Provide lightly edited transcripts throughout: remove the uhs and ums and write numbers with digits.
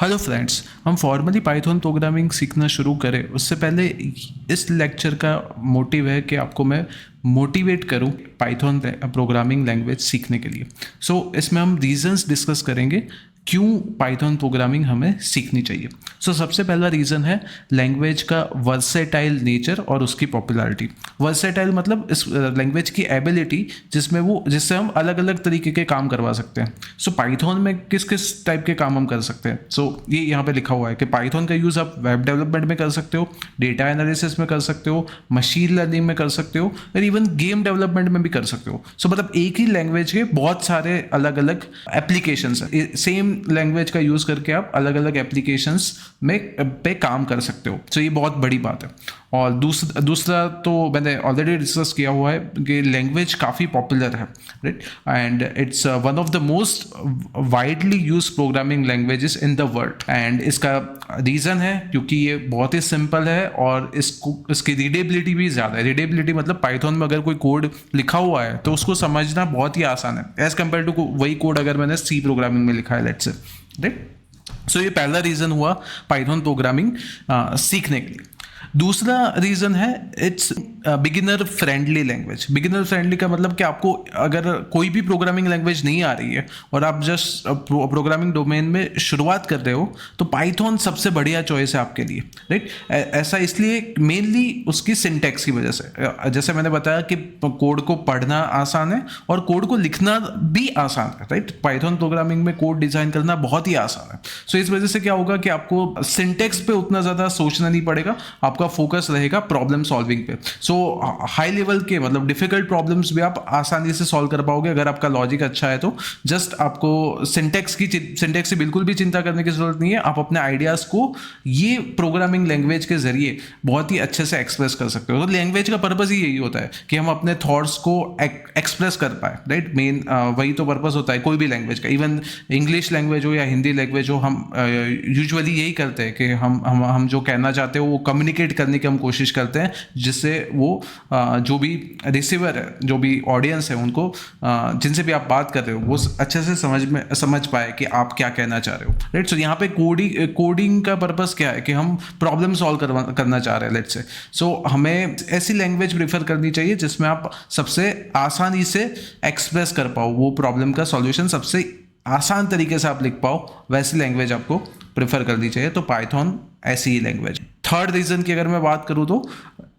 Hello friends, हम formally Python programming सीखना शुरू करें उससे पहले इस लेक्चर का मोटिव है कि आपको मैं मोटिवेट करूं पाइथन प्रोग्रामिंग लैंग्वेज सीखने के लिए। इसमें हम रीजंस डिस्कस करेंगे क्यों पाइथन प्रोग्रामिंग हमें सीखनी चाहिए। सबसे पहला रीज़न है लैंग्वेज का वर्सेटाइल नेचर और उसकी पॉपुलैरिटी। वर्सेटाइल मतलब इस लैंग्वेज की एबिलिटी जिससे हम अलग अलग तरीके के काम करवा सकते हैं। पाइथन में किस किस टाइप के काम हम कर सकते हैं। ये यहाँ पे लिखा हुआ है कि पाइथन का यूज़ आप वेब डेवलपमेंट में कर सकते हो, डेटा एनालिसिस में कर सकते हो, मशीन लर्निंग में कर सकते हो और इवन गेम डेवलपमेंट में भी कर सकते हो। मतलब एक ही लैंग्वेज के बहुत सारे अलग अलग एप्लीकेशंस हैं। सेम लैंग्वेज का यूज़ करके आप अलग अलग एप्लीकेशंस में पे काम कर सकते हो। ये बहुत बड़ी बात है। और दूसरा तो मैंने ऑलरेडी डिस्कस किया हुआ है कि लैंग्वेज काफ़ी पॉपुलर है, right, and it's one of the most widely use programming languages in the world. And इसका रीज़न है क्योंकि ये बहुत ही सिंपल है और इसकी रीडेबिलिटी भी ज़्यादा है। रीडेबिलिटी मतलब पाइथन में अगर कोई कोड लिखा हुआ है तो उसको समझना बहुत ही आसान है एज़ कम्पेयर टू वही कोड अगर मैंने सी प्रोग्रामिंग में लिखा है, लेट्स से, राइट। ये पहला रीज़न हुआ पाइथन प्रोग्रामिंग सीखने के लिए। दूसरा रीज़न है it's beginner friendly language. Beginner friendly का मतलब कि आपको अगर कोई भी प्रोग्रामिंग लैंग्वेज नहीं आ रही है और आप जस्ट प्रोग्रामिंग डोमेन में शुरुआत कर रहे हो तो पाइथन सबसे बढ़िया चॉइस है आपके लिए, राइट। ऐसा इसलिए मेनली उसकी सिंटैक्स की वजह से। जैसे मैंने बताया कि कोड को पढ़ना आसान है और कोड को लिखना भी आसान है, राइट। पाइथन प्रोग्रामिंग में कोड डिज़ाइन करना बहुत ही आसान है। इस वजह से क्या होगा कि आपको सिंटैक्स पे उतना ज़्यादा सोचना नहीं पड़ेगा, आपका फोकस रहेगा प्रॉब्लम सॉल्विंग पे। हाई लेवल के मतलब डिफिकल्ट प्रॉब्लम्स भी आप आसानी से सॉल्व कर पाओगे अगर आपका लॉजिक अच्छा है तो। जस्ट आपको सिंटैक्स की बिल्कुल भी चिंता करने की जरूरत नहीं है। आप अपने आइडियाज को ये प्रोग्रामिंग लैंग्वेज के जरिए बहुत ही अच्छे से एक्सप्रेस कर सकते हो। तो लैंग्वेज का पर्पस ही यही होता है कि हम अपने थॉट्स को एक्सप्रेस कर पाए, राइट। मेन वही तो पर्पस होता है कोई भी लैंग्वेज का। इवन इंग्लिश लैंग्वेज हो या हिंदी लैंग्वेज हो, हम यूजुअली यही करते हैं कि हम जो कहना चाहते हो वो कम्युनिकेट करने की हम कोशिश करते हैं, जिससे वो जो भी रिसीवर है, जो भी ऑडियंस है, उनको जिनसे भी आप बात कर रहे हो वो अच्छे से समझ पाए कि आप क्या कहना चाह रहे हो, राइट। यहाँ पे कोडिंग का पर्पस क्या है कि हम प्रॉब्लम सॉल्व करना चाह रहे हैं, लेट्स से। हमें ऐसी लैंग्वेज प्रीफर करनी चाहिए जिसमें आप सबसे आसानी से एक्सप्रेस कर पाओ वो प्रॉब्लम का सॉल्यूशन, सबसे आसान तरीके से आप लिख पाओ, वैसी लैंग्वेज आपको प्रेफर करनी चाहिए। तो पाइथन ऐसी ही लैंग्वेज। थर्ड रीजन की अगर मैं बात करूं तो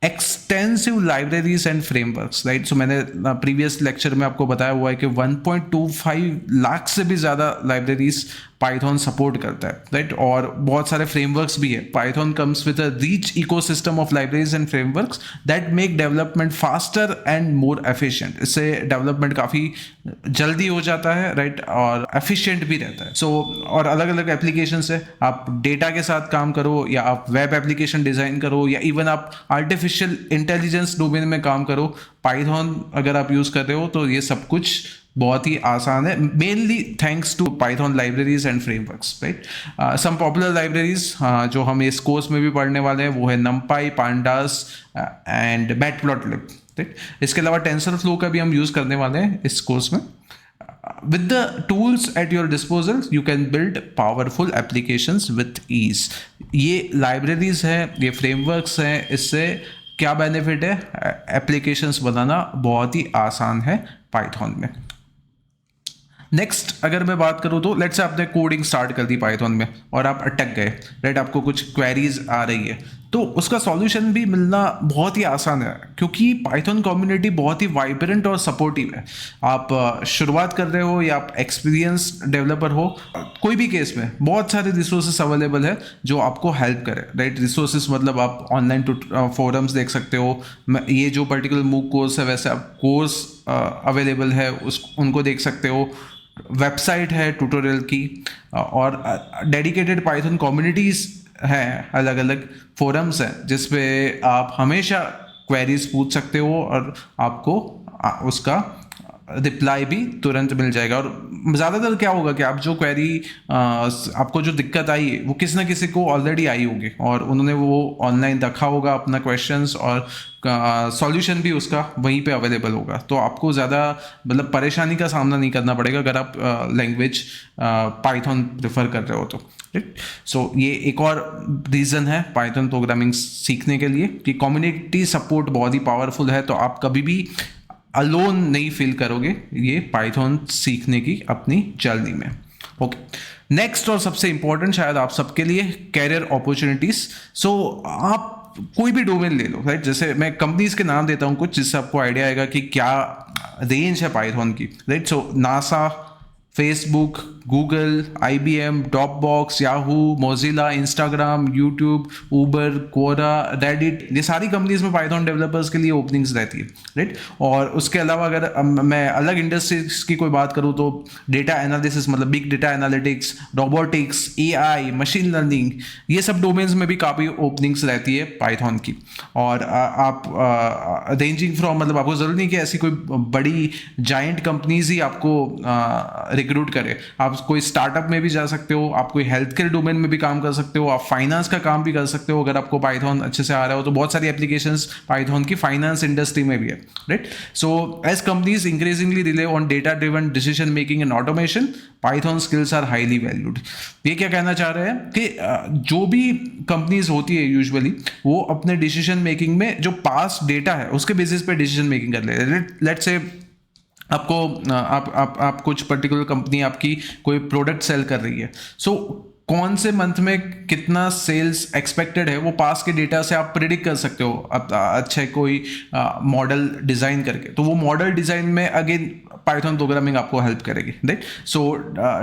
extensive libraries and frameworks, right. मैंने प्रीवियस लेक्चर में आपको बताया हुआ है कि 1.25 लाख से भी ज़्यादा लाइब्रेरीज पाइथन सपोर्ट करता है, राइट। और बहुत सारे फ्रेमवर्क्स भी है। Python comes with a rich ecosystem of libraries and frameworks that make development faster and more efficient. इससे डेवलपमेंट काफ़ी जल्दी हो जाता है, राइट, और एफिशिएंट भी रहता है। और अलग अलग एप्लीकेशंस है, आप डेटा के साथ काम करो या आप वेब एप्लीकेशन डिज़ाइन करो या इवन आप आर्टिफिशियल इंटेलिजेंस डोमेन में काम करो, पाइथन अगर आप यूज़ कर रहे हो तो ये सब कुछ बहुत ही आसान है, mainly thanks to Python libraries and frameworks, right. Some popular libraries जो हम इस कोर्स में भी पढ़ने वाले हैं वो है numpy, pandas and matplotlib, right. इसके अलावा टेंसरफ्लो का भी हम यूज़ करने वाले हैं इस कोर्स में। With the tools at your disposal, you can build powerful applications with ease. ये लाइब्रेरीज है, ये फ्रेमवर्क्स हैं, इससे क्या बेनिफिट है? एप्लीकेशंस बनाना बहुत ही आसान है पाइथन में। नेक्स्ट अगर मैं बात करूँ तो लेट्स से आपने कोडिंग स्टार्ट कर दी पाइथन में और आप अटक गए, राइट। आपको कुछ क्वेरीज आ रही है तो उसका सॉल्यूशन भी मिलना बहुत ही आसान है क्योंकि पाइथन कम्युनिटी बहुत ही वाइब्रेंट और सपोर्टिव है। आप शुरुआत कर रहे हो या आप एक्सपीरियंस डेवलपर हो, कोई भी केस में बहुत सारे रिसोर्सेस अवेलेबल है जो आपको हेल्प करे, राइट। रिसोर्सेस मतलब आप ऑनलाइन फोरम्स देख सकते हो। ये जो पर्टिकुलर मूक कोर्स है वैसे आप कोर्स अवेलेबल है उनको देख सकते हो। वेबसाइट है ट्यूटोरियल की और डेडिकेटेड पाइथन कम्युनिटीज़ हैं, अलग अलग फोरम्स हैं जिसपे आप हमेशा क्वेरीज पूछ सकते हो और आपको उसका रिप्लाई भी तुरंत मिल जाएगा। और ज़्यादातर क्या होगा कि आप जो क्वेरी आपको जो दिक्कत आई है वो किसी ना किसी को ऑलरेडी आई होगी और उन्होंने वो ऑनलाइन रखा होगा अपना क्वेश्चंस, और सॉल्यूशन भी उसका वहीं पे अवेलेबल होगा। तो आपको ज़्यादा मतलब परेशानी का सामना नहीं करना पड़ेगा अगर आप लैंग्वेज पाइथन प्रेफर कर रहे हो तो, राइट। सो ये एक और रीज़न है पाइथन प्रोग्रामिंग सीखने के लिए कि कम्युनिटी सपोर्ट बहुत ही पावरफुल है, तो आप कभी भी अलोन नहीं फील करोगे ये पाइथन सीखने की अपनी जर्नी में। ओके, नेक्स्ट और सबसे इंपॉर्टेंट शायद आप सबके लिए, कैरियर अपॉर्चुनिटीज। सो आप कोई भी डोमेन ले लो, राइट। जैसे मैं कंपनीज के नाम देता हूँ कुछ, जिससे आपको आइडिया आएगा कि क्या रेंज है पाइथन की, right. So NASA, Facebook, Google, IBM, Dropbox, Yahoo, Mozilla, Instagram, YouTube, Uber, Quora, Reddit, ये सारी कंपनीज में पाइथन डेवलपर्स के लिए ओपनिंग्स रहती है, राइट। और उसके अलावा अगर मैं अलग इंडस्ट्रीज की कोई बात करूँ तो डेटा एनालिसिस, मतलब big data analytics, robotics, AI, machine learning, ये सब डोमेन्स में भी काफ़ी ओपनिंग्स रहती है पाइथन की। और आप रेंजिंग फ्रॉम, मतलब आपको ज़रूरी नहीं कि ऐसी कोई बड़ी जाइंट कंपनीज ही आपको रिक्रूट करे, आप कोई स्टार्टअप में भी जा सकते हो, आप कोई हेल्थ केयर डोमेन में भी काम कर सकते हो, आप फाइनेंस का काम भी कर सकते हो अगर आपको पाइथन अच्छे से आ रहा हो। तो बहुत सारी एप्लीकेशंस पाइथन की फाइनेंस इंडस्ट्री में भी है, right. So as companies increasingly rely on data driven decision making and automation, Python skills are highly valued. ये क्या कहना चाह रहे हैं कि जो भी कंपनीज होती है यूजुअली वो अपने डिसीजन मेकिंग में जो पास्ट डेटा है उसके बेसिस पे डिसीजन मेकिंग कर ले रहे हैं। लेट्स से आपको आप कुछ पर्टिकुलर कंपनी आपकी कोई प्रोडक्ट सेल कर रही है, सो कौन से मंथ में कितना सेल्स एक्सपेक्टेड है वो पास के डेटा से आप प्रिडिक्ट कर सकते हो अच्छा कोई मॉडल डिज़ाइन करके। तो वो मॉडल डिज़ाइन में अगेन पाइथन प्रोग्रामिंग आपको हेल्प करेगी, right. So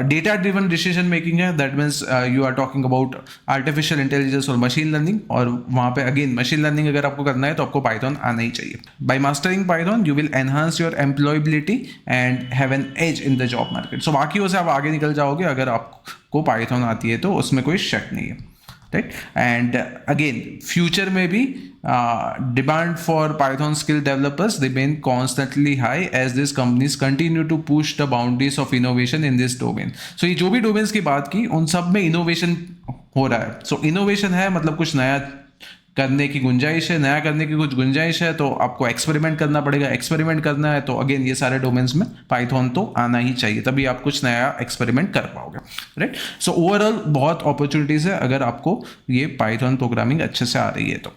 data driven decision making है, that means you are talking about artificial intelligence और मशीन लर्निंग, और वहाँ पे अगेन मशीन लर्निंग अगर आपको करना है तो आपको पाइथन आना ही चाहिए। By mastering Python you will enhance your employability and have an edge in the job market. So बाकियों से आप आगे निकल जाओगे अगर आपको पाइथन आती है तो, उसमें कोई शक नहीं है, राइट। एंड अगेन फ्यूचर में भी demand for Python skill developers remain constantly high as these companies continue to push the boundaries of innovation in this domain. So ये जो भी डोमेन्स की बात की उन सब में इनोवेशन हो रहा है। सो इनोवेशन है मतलब कुछ नया करने की गुंजाइश है, नया करने की कुछ गुंजाइश है, तो आपको एक्सपेरिमेंट करना पड़ेगा। एक्सपेरिमेंट करना है तो अगेन ये सारे डोमेन्स में पाइथन तो आना ही चाहिए, तभी आप कुछ नया एक्सपेरिमेंट कर पाओगे, राइट। सो ओवरऑल बहुत अपॉर्चुनिटीज है अगर आपको ये पाइथन प्रोग्रामिंग अच्छे से आ रही है तो।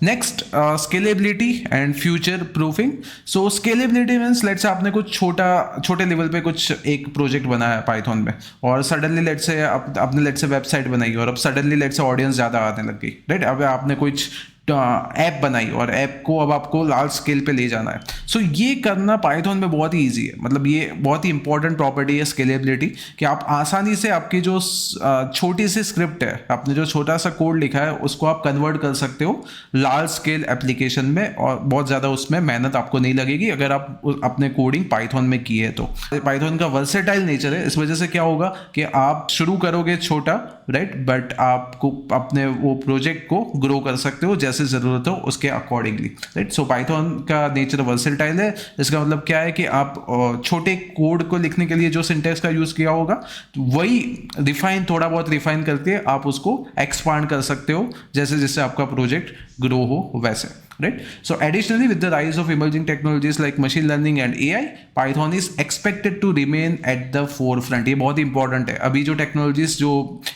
Next scalability and future proofing. So scalability means let's say आपने कुछ छोटे लेवल पे कुछ एक प्रोजेक्ट बनाया है पाइथन में, और सडनली लेट्स से आपने लेट्स से वेबसाइट बनाई और अब सडनली लेट्स से ऑडियंस ज़्यादा आने लग गई, राइट। अब आपने कुछ ऐप बनाई और ऐप को अब आपको लार्ज स्केल पे ले जाना है। सो ये करना पाइथन में बहुत ही ईजी है, मतलब ये बहुत ही इंपॉर्टेंट प्रॉपर्टी है स्केलेबिलिटी, कि आप आसानी से आपकी जो छोटी सी स्क्रिप्ट है, आपने जो छोटा सा कोड लिखा है उसको आप कन्वर्ट कर सकते हो लार्ज स्केल एप्लीकेशन में, और बहुत ज़्यादा उसमें मेहनत आपको नहीं लगेगी अगर आप अपने कोडिंग पाइथन में की है तो। पाइथन का वर्सेटाइल नेचर है, इस वजह से क्या होगा कि आप शुरू करोगे छोटा, राइट, बट आपको अपने वो प्रोजेक्ट को ग्रो कर सकते हो जैसे ज़रूरत हो उसके अकॉर्डिंगली, राइट। सो पाइथन का नेचर वर्सेटाइल है। इसका मतलब क्या है कि आप छोटे कोड को लिखने के लिए जो सिंटेक्स का यूज़ किया होगा तो वही थोड़ा बहुत रिफाइन करके आप उसको एक्सपांड कर सकते हो जैसे जैसे आपका प्रोजेक्ट ग्रो हो वैसे, right? So additionally, with the rise of emerging technologies like machine learning and AI, Python is expected to remain at the forefront. ये बहुत इंपॉर्टेंट है। अभी जो टेक्नोलॉजीज जो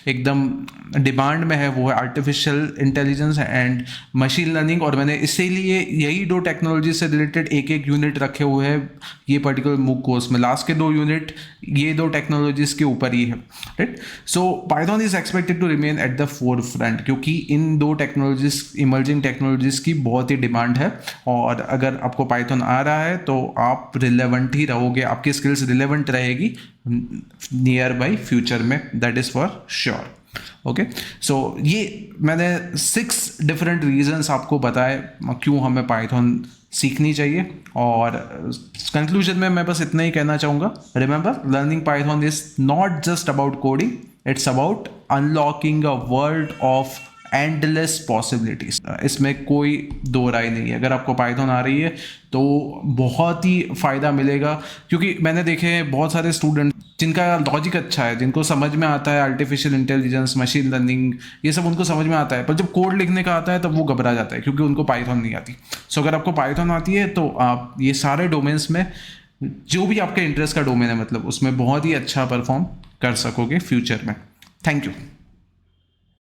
एकदम डिमांड में है वो है artificial intelligence and machine learning, और मैंने इसीलिए यही दो टेक्नोलॉजी से रिलेटेड एक यूनिट रखे हुए हैं ये पर्टिकुलर मूक कोर्स में। लास्ट के 2 यूनिट ये 2 टेक्नोलॉजीज के ऊपर ही है, right. So Python is expected to remain at the forefront, क्योंकि इन 2 टेक्नोलॉजीज, इमर्जिंग टेक्नोलॉजीज की बहुत ही डिमांड है, और अगर आपको पाइथन आ रहा है तो आप रिलेवेंट ही रहोगे, आपकी स्किल्स रिलेवेंट रहेगी नियर बाई फ्यूचर में, that is for sure. Okay, so ये मैंने 6 डिफरेंट रीजंस आपको बताए क्यों हमें पाइथन सीखनी चाहिए, और कंक्लूजन में मैं बस इतना ही कहना चाहूँगा, remember learning Python is not just about coding, it's about unlocking a world of endless possibilities, इसमें कोई दो राय नहीं है। अगर आपको पाइथन आ रही है तो बहुत ही फ़ायदा मिलेगा, क्योंकि मैंने देखे हैं बहुत सारे स्टूडेंट जिनका लॉजिक अच्छा है, जिनको समझ में आता है आर्टिफिशियल इंटेलिजेंस, मशीन लर्निंग, ये सब उनको समझ में आता है, पर जब कोड लिखने का आता है तब वो घबरा जाता है क्योंकि उनको पाइथन नहीं आती। सो अगर आपको पाइथन आती है तो आप ये सारे डोमेन्स में, जो भी आपके इंटरेस्ट का डोमेन है, मतलब उसमें बहुत ही अच्छा परफॉर्म कर सकोगे फ्यूचर में। Thank you.